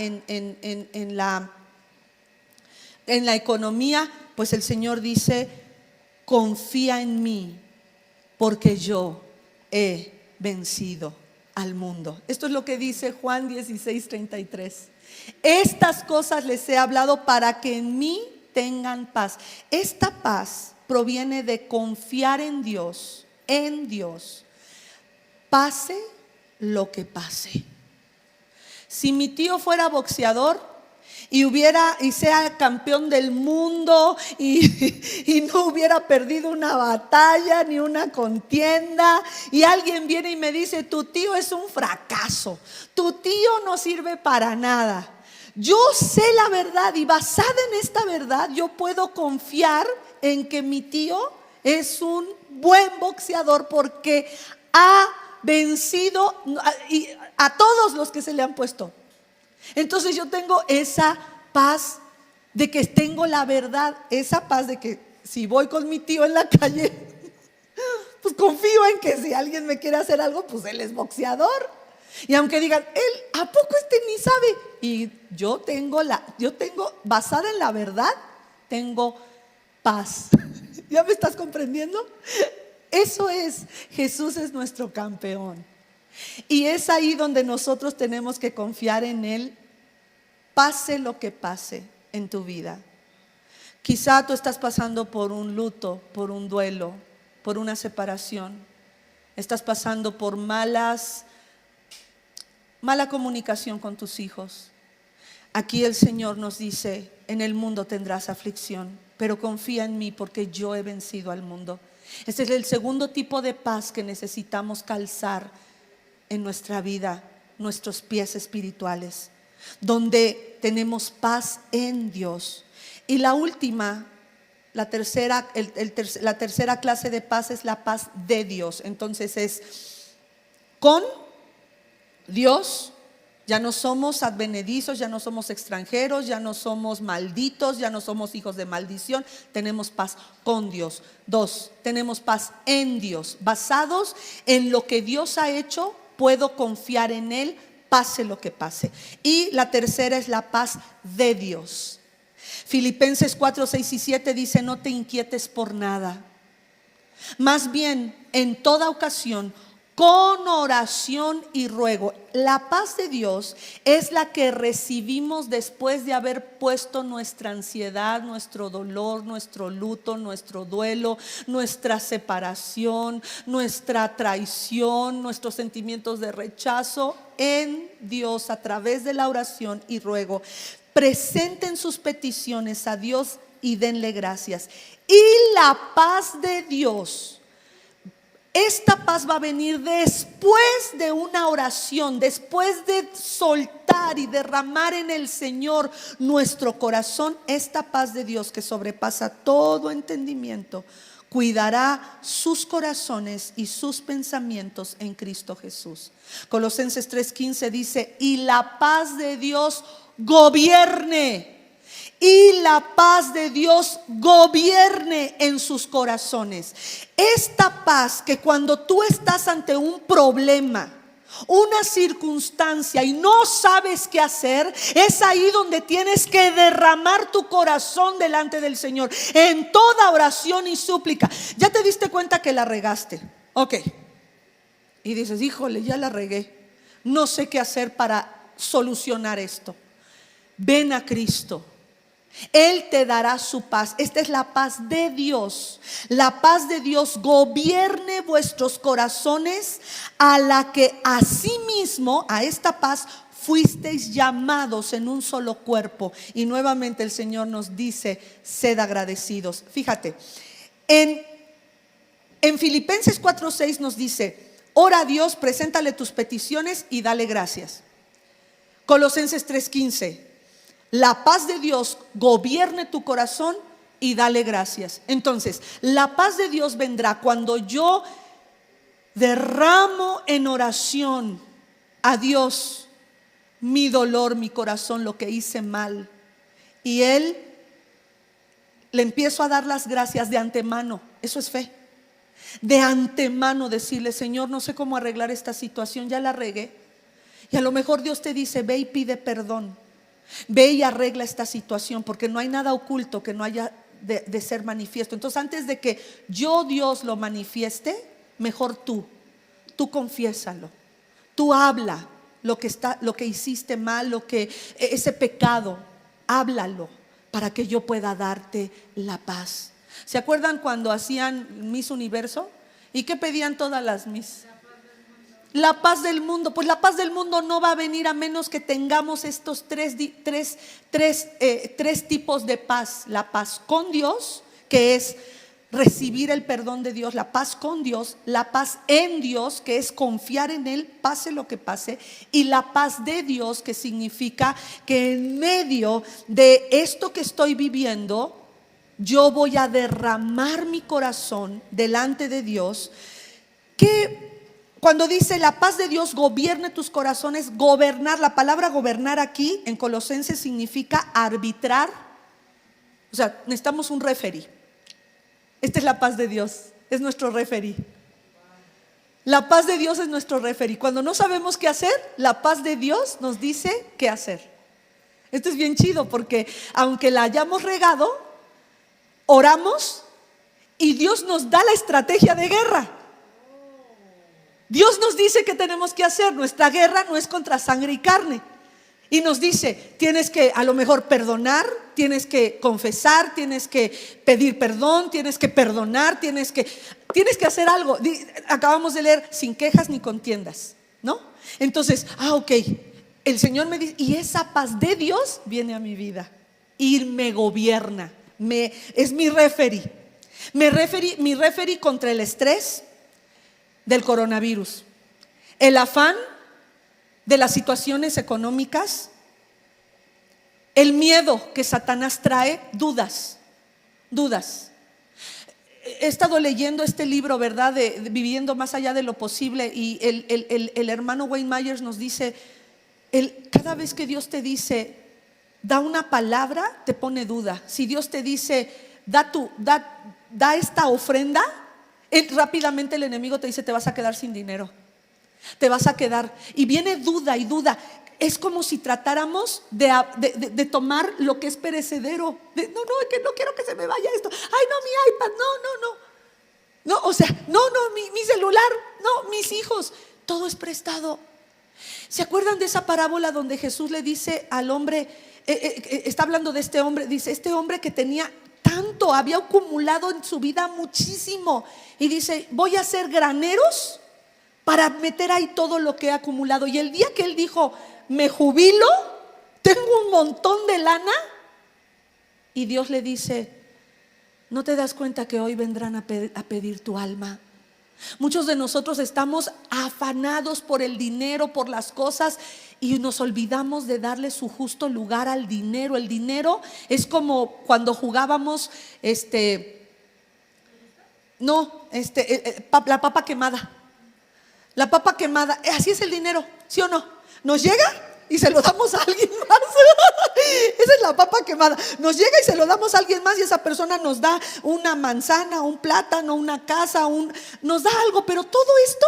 economía. Pues el Señor dice, confía en mí, porque yo he vencido al mundo. Esto es lo que dice Juan 16:33. Estas cosas les he hablado para que en mí tengan paz. Esta paz proviene de confiar en Dios, pase lo que pase. Si mi tío fuera boxeador y sea campeón del mundo y no hubiera perdido una batalla ni una contienda, y alguien viene y me dice, tu tío es un fracaso, tu tío no sirve para nada. Yo sé la verdad y basada en esta verdad yo puedo confiar en que mi tío es un buen boxeador porque ha vencido a todos los que se le han puesto. Entonces yo tengo esa paz de que tengo la verdad, esa paz de que si voy con mi tío en la calle, pues confío en que si alguien me quiere hacer algo, pues él es boxeador. Y aunque digan, él, ¿a poco ni sabe? Y yo tengo basada en la verdad, tengo paz. ¿Ya me estás comprendiendo? Eso es, Jesús es nuestro campeón. Y es ahí donde nosotros tenemos que confiar en Él, pase lo que pase en tu vida. Quizá tú estás pasando por un luto, por un duelo, por una separación. Estás pasando por mala comunicación con tus hijos. Aquí el Señor nos dice, en el mundo tendrás aflicción, pero confía en mí porque yo he vencido al mundo. Este es el segundo tipo de paz que necesitamos calzar en nuestra vida, nuestros pies espirituales, donde tenemos paz en Dios. Y la última, la tercera clase de paz es la paz de Dios. Entonces es con Dios. Ya no somos advenedizos, ya no somos extranjeros, ya no somos malditos, ya no somos hijos de maldición. Tenemos paz con Dios. 2, tenemos paz en Dios. Basados en lo que Dios ha hecho, puedo confiar en Él, pase lo que pase. Y la tercera es la paz de Dios. Filipenses 4, 6 y 7 dice, no te inquietes por nada. Más bien, en toda ocasión, con oración y ruego. La paz de Dios es la que recibimos después de haber puesto nuestra ansiedad, nuestro dolor, nuestro luto, nuestro duelo, nuestra separación, nuestra traición, nuestros sentimientos de rechazo en Dios a través de la oración y ruego. Presenten sus peticiones a Dios y denle gracias. Y la paz de Dios, esta paz va a venir después de una oración, después de soltar y derramar en el Señor nuestro corazón. Esta paz de Dios que sobrepasa todo entendimiento cuidará sus corazones y sus pensamientos en Cristo Jesús. Colosenses 3:15 dice: y la paz de Dios gobierne. Y la paz de Dios gobierne en sus corazones. Esta paz que cuando tú estás ante un problema, una circunstancia y no sabes qué hacer, es ahí donde tienes que derramar tu corazón delante del Señor en toda oración y súplica. Ya te diste cuenta que la regaste, ok, y dices: híjole, ya la regué, no sé qué hacer para solucionar esto. Ven a Cristo, Él te dará su paz. Esta es la paz de Dios. La paz de Dios gobierne vuestros corazones, a la que asimismo, a esta paz, fuisteis llamados en un solo cuerpo. Y nuevamente el Señor nos dice: sed agradecidos. Fíjate, en Filipenses 4:6 nos dice: ora a Dios, preséntale tus peticiones y dale gracias. Colosenses 3:15: la paz de Dios gobierne tu corazón y dale gracias. Entonces, la paz de Dios vendrá cuando yo derramo en oración a Dios mi dolor, mi corazón, lo que hice mal, y Él le empiezo a dar las gracias de antemano. Eso es fe. De antemano decirle: Señor, no sé cómo arreglar esta situación, ya la regué. Y a lo mejor Dios te dice: ve y pide perdón. Ve y arregla esta situación, porque no hay nada oculto que no haya de ser manifiesto. Entonces, antes de que yo, Dios, lo manifieste, mejor tú confiésalo. Tú habla lo que hiciste mal, ese pecado, háblalo para que yo pueda darte la paz. ¿Se acuerdan cuando hacían Miss Universo? ¿Y qué pedían todas las Miss? La paz del mundo. Pues la paz del mundo no va a venir a menos que tengamos estos tres tipos de paz. La paz con Dios, que es recibir el perdón de Dios. La paz con Dios. La paz en Dios, que es confiar en Él, pase lo que pase. Y la paz de Dios, que significa que en medio de esto que estoy viviendo, yo voy a derramar mi corazón delante de Dios. Que cuando dice la paz de Dios gobierne tus corazones, gobernar, la palabra gobernar aquí en Colosenses significa arbitrar. O sea, necesitamos un referee. Esta es la paz de Dios, es nuestro referee. La paz de Dios es nuestro referee. Cuando no sabemos qué hacer, la paz de Dios nos dice qué hacer. Esto es bien chido, porque aunque la hayamos regado, oramos y Dios nos da la estrategia de guerra. Dios nos dice qué tenemos que hacer. Nuestra guerra no es contra sangre y carne. Y nos dice: tienes que a lo mejor perdonar, tienes que confesar, tienes que pedir perdón, tienes que perdonar, tienes que hacer algo. Acabamos de leer: sin quejas ni contiendas, ¿no? Entonces, ok, el Señor me dice, y esa paz de Dios viene a mi vida y me gobierna, es mi referee. Mi referee contra el estrés del coronavirus, el afán de las situaciones económicas, el miedo que Satanás trae, dudas. He estado leyendo este libro, ¿verdad? De Viviendo más allá de lo posible, y el hermano Wayne Myers nos dice: cada vez que Dios te dice, da una palabra, te pone duda. Si Dios te dice, da esta ofrenda, rápidamente el enemigo te dice: te vas a quedar sin dinero, te vas a quedar. Y viene duda y duda. Es como si tratáramos de tomar lo que es perecedero. No, es que no quiero que se me vaya esto. Ay, no, mi iPad, no. No, o sea, no, mi celular, no, mis hijos, todo es prestado. ¿Se acuerdan de esa parábola donde Jesús le dice al hombre, está hablando de este hombre, dice, este hombre que tenía tanto, había acumulado en su vida muchísimo, y dice, voy a hacer graneros para meter ahí todo lo que he acumulado? Y el día que él dijo, me jubilo, tengo un montón de lana, y Dios le dice, ¿no te das cuenta que hoy vendrán a pedir tu alma? Muchos de nosotros estamos afanados por el dinero, por las cosas, y nos olvidamos de darle su justo lugar al dinero. El dinero es como cuando jugábamos la papa quemada. La papa quemada, así es el dinero, ¿sí o no? Nos llega y se lo damos a alguien más. Esa es la papa quemada. Nos llega y se lo damos a alguien más, y esa persona nos da una manzana, un plátano, una casa, nos da algo, pero todo esto.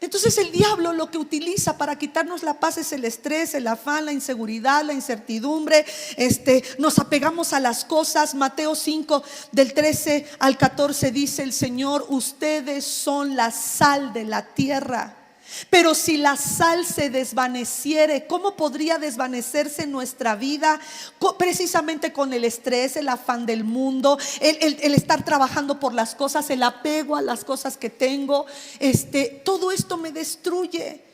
Entonces el diablo lo que utiliza para quitarnos la paz es el estrés, el afán, la inseguridad, la incertidumbre. Nos apegamos a las cosas. Mateo 5 del 13 al 14 dice el Señor, ustedes son la sal de la tierra. Pero si la sal se desvaneciere, ¿cómo podría desvanecerse nuestra vida? Precisamente con el estrés, el afán del mundo, el estar trabajando por las cosas, el apego a las cosas que tengo. Todo esto me destruye.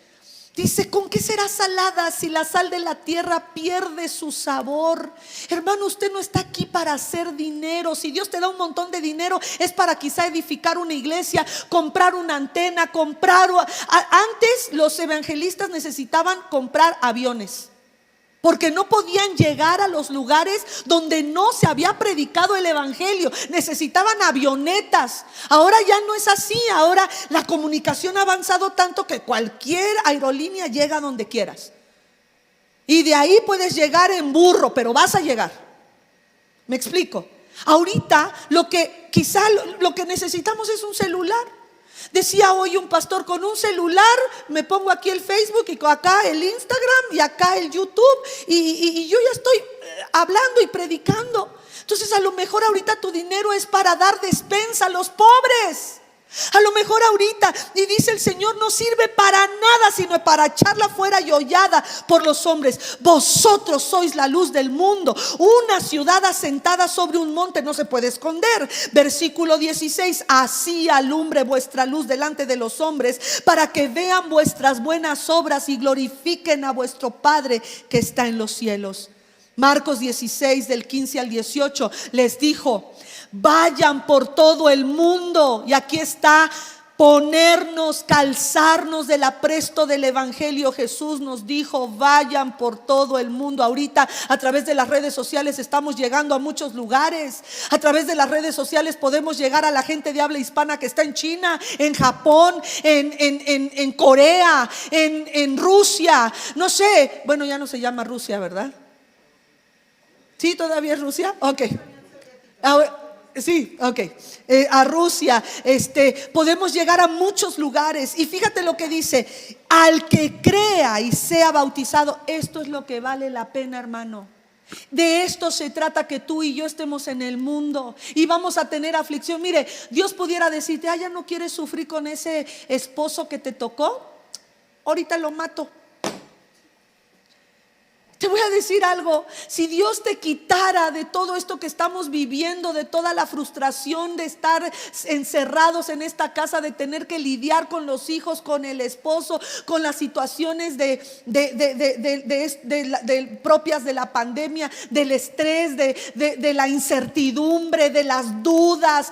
Dice, ¿con qué será salada si la sal de la tierra pierde su sabor? Hermano, usted no está aquí para hacer dinero. Si Dios te da un montón de dinero, es para quizá edificar una iglesia, comprar una antena, Antes los evangelistas necesitaban comprar aviones, porque no podían llegar a los lugares donde no se había predicado el evangelio. Necesitaban avionetas. Ahora ya no es así. Ahora la comunicación ha avanzado tanto que cualquier aerolínea llega donde quieras. Y de ahí puedes llegar en burro, pero vas a llegar. ¿Me explico? Ahorita lo que necesitamos es un celular. Decía hoy un pastor, con un celular me pongo aquí el Facebook y acá el Instagram y acá el YouTube y yo ya estoy hablando y predicando. Entonces a lo mejor ahorita tu dinero es para dar despensa a los pobres. A lo mejor ahorita, y dice el Señor, no sirve para nada sino para echarla fuera y hollada por los hombres. Vosotros sois la luz del mundo. Una ciudad asentada sobre un monte no se puede esconder. Versículo 16, así alumbre vuestra luz delante de los hombres, para que vean vuestras buenas obras y glorifiquen a vuestro Padre que está en los cielos. Marcos 16 del 15 al 18 les dijo, vayan por todo el mundo. Y aquí está, calzarnos del apresto del evangelio. Jesús nos dijo, vayan por todo el mundo. Ahorita a través de las redes sociales estamos llegando a muchos lugares. A través de las redes sociales podemos llegar a la gente de habla hispana que está en China, en Japón, en Corea, en Rusia. No sé, bueno, ya no se llama Rusia, ¿verdad? ¿Sí, todavía es Rusia? Ok. Sí, ok. A Rusia, podemos llegar a muchos lugares. Y fíjate lo que dice, al que crea y sea bautizado. Esto es lo que vale la pena, hermano. De esto se trata, que tú y yo estemos en el mundo y vamos a tener aflicción. Mire, Dios pudiera decirte, ya no quieres sufrir con ese esposo que te tocó, ahorita lo mato. Te voy a decir algo, si Dios te quitara de todo esto que estamos viviendo, de toda la frustración de estar encerrados en esta casa, de tener que lidiar con los hijos, con el esposo, con las situaciones propias de la pandemia, del estrés, de la incertidumbre, de las dudas,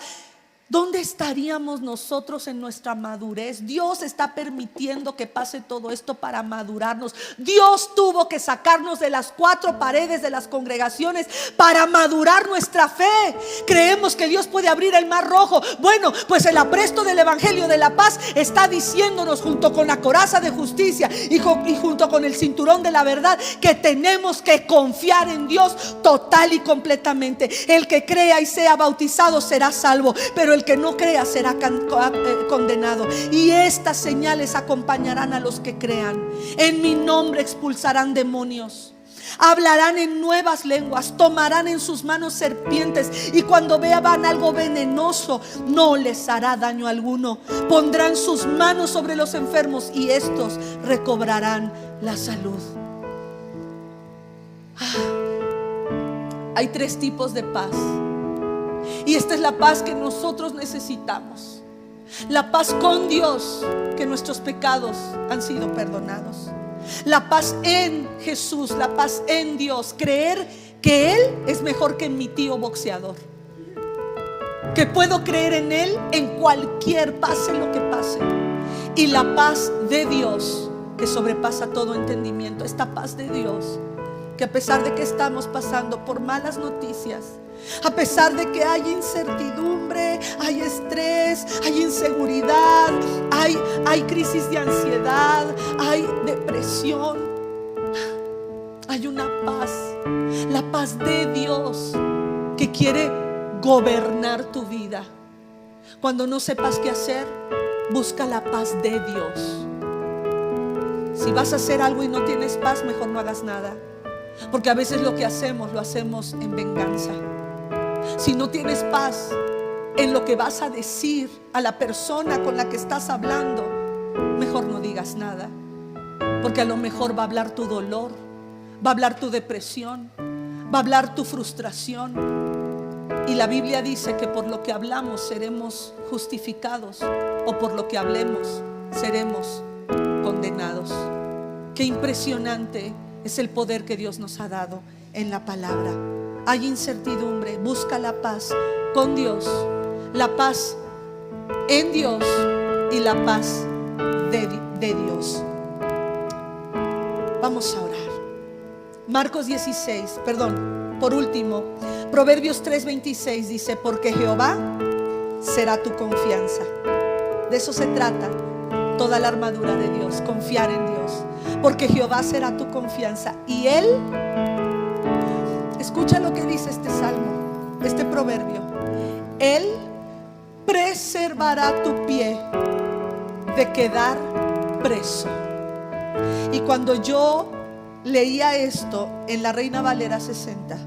¿dónde estaríamos nosotros en nuestra madurez? Dios está permitiendo que pase todo esto para madurarnos. Dios tuvo que sacarnos de las cuatro paredes de las congregaciones para madurar nuestra fe. Creemos que Dios puede abrir el mar rojo. Bueno, pues el apresto del evangelio de la paz está diciéndonos, junto con la coraza de justicia y junto con el cinturón de la verdad, que tenemos que confiar en Dios total y completamente. El que crea y sea bautizado será salvo, pero el que no crea será condenado. Y estas señales acompañarán a los que crean. En mi nombre expulsarán demonios. Hablarán en nuevas lenguas, tomarán en sus manos serpientes, y cuando vean algo venenoso no les hará daño alguno. Pondrán sus manos sobre los enfermos y estos recobrarán la salud. Hay 3 tipos de paz, y esta es la paz que nosotros necesitamos. La paz con Dios, que nuestros pecados han sido perdonados. La paz en Jesús, la paz en Dios. Creer que Él es mejor que mi tío boxeador, que puedo creer en Él en cualquier, pase lo que pase. Y la paz de Dios, que sobrepasa todo entendimiento. Esta paz de Dios, que a pesar de que estamos pasando por malas noticias, a pesar de que hay incertidumbre, hay estrés, hay inseguridad, hay crisis de ansiedad, hay depresión, hay una paz, la paz de Dios que quiere gobernar tu vida. Cuando no sepas qué hacer, busca la paz de Dios. Si vas a hacer algo y no tienes paz, mejor no hagas nada, porque a veces lo que hacemos, lo hacemos en venganza. Si no tienes paz en lo que vas a decir a la persona con la que estás hablando, mejor no digas nada, porque a lo mejor va a hablar tu dolor, va a hablar tu depresión, va a hablar tu frustración. Y la Biblia dice que por lo que hablamos seremos justificados, o por lo que hablemos seremos condenados. Qué impresionante es el poder que Dios nos ha dado en la palabra. Hay incertidumbre, busca la paz con Dios, la paz en Dios y la paz de Dios. Vamos a orar. Marcos 16, por último, Proverbios 3:26 dice: porque Jehová será tu confianza. De eso se trata toda la armadura de Dios, confiar en Dios. Porque Jehová será tu confianza, y Él, escucha lo que dice este salmo, este proverbio: Él preservará tu pie de quedar preso. Y cuando yo leía esto en la Reina Valera 60,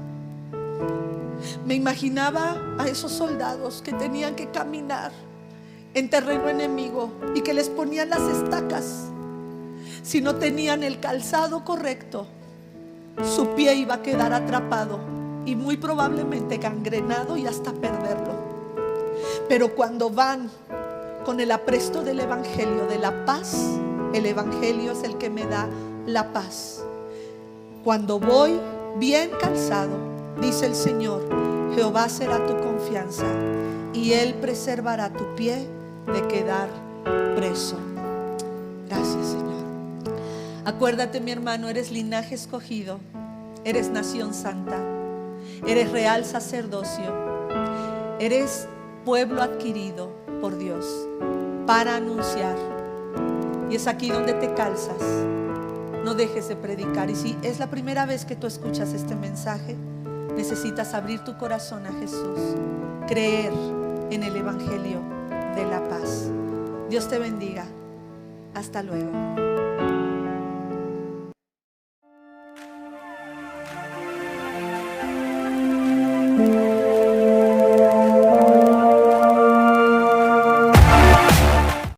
me imaginaba a esos soldados que tenían que caminar en terreno enemigo y que les ponían las estacas. Si no tenían el calzado correcto, su pie iba a quedar atrapado y muy probablemente gangrenado y hasta perderlo. Pero cuando van con el apresto del evangelio de la paz, el evangelio es el que me da la paz. Cuando voy bien calzado, dice el Señor: Jehová será tu confianza, y Él preservará tu pie de quedar preso. Gracias, Señor. Acuérdate, mi hermano, eres linaje escogido, eres nación santa, eres real sacerdocio, eres pueblo adquirido por Dios para anunciar. Y es aquí donde te calzas. No dejes de predicar. Y si es la primera vez que tú escuchas este mensaje, necesitas abrir tu corazón a Jesús, creer en el evangelio de la paz. Dios te bendiga. Hasta luego.